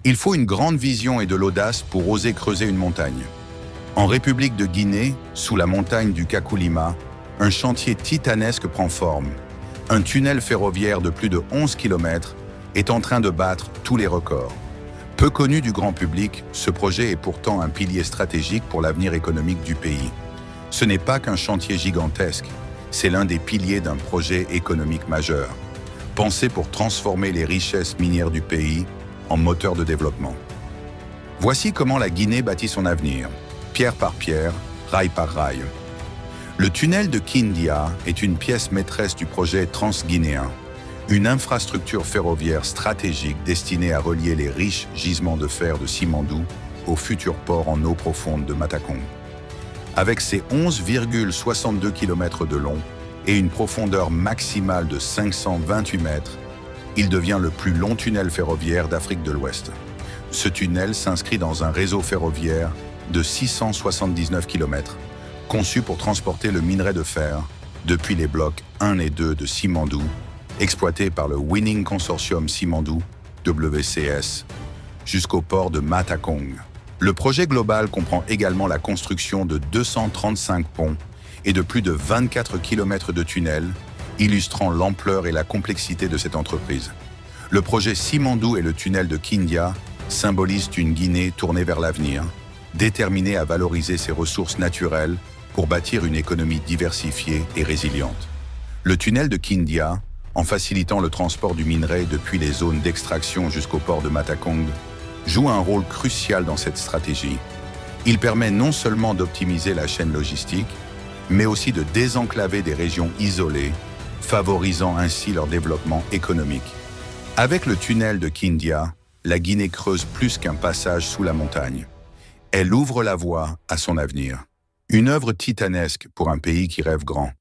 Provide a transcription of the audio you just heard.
Il faut une grande vision et de l'audace pour oser creuser une montagne. En République de Guinée, sous la montagne du Kakulima, un chantier titanesque prend forme. Un tunnel ferroviaire de plus de 11 km est en train de battre tous les records. Peu connu du grand public, ce projet est pourtant un pilier stratégique pour l'avenir économique du pays. Ce n'est pas qu'un chantier gigantesque, c'est l'un des piliers d'un projet économique majeur, pensé pour transformer les richesses minières du pays en moteur de développement. Voici comment la Guinée bâtit son avenir, pierre par pierre, rail par rail. Le tunnel de Kindia est une pièce maîtresse du projet transguinéen, une infrastructure ferroviaire stratégique destinée à relier les riches gisements de fer de Simandou au futur port en eau profonde de Matakong. Avec ses 11,62 km de long et une profondeur maximale de 528 mètres, il devient le plus long tunnel ferroviaire d'Afrique de l'Ouest. Ce tunnel s'inscrit dans un réseau ferroviaire de 679 km, conçu pour transporter le minerai de fer depuis les blocs 1 et 2 de Simandou, exploités par le Winning Consortium Simandou, WCS, jusqu'au port de Matakong. Le projet global comprend également la construction de 235 ponts et de plus de 24 km de tunnels, illustrant l'ampleur et la complexité de cette entreprise. Le projet Simandou et le tunnel de Kindia symbolisent une Guinée tournée vers l'avenir, déterminée à valoriser ses ressources naturelles pour bâtir une économie diversifiée et résiliente. Le tunnel de Kindia, en facilitant le transport du minerai depuis les zones d'extraction jusqu'au port de Matakong, joue un rôle crucial dans cette stratégie. Il permet non seulement d'optimiser la chaîne logistique, mais aussi de désenclaver des régions isolées, favorisant ainsi leur développement économique. Avec le tunnel de Kindia, la Guinée creuse plus qu'un passage sous la montagne. Elle ouvre la voie à son avenir. Une œuvre titanesque pour un pays qui rêve grand.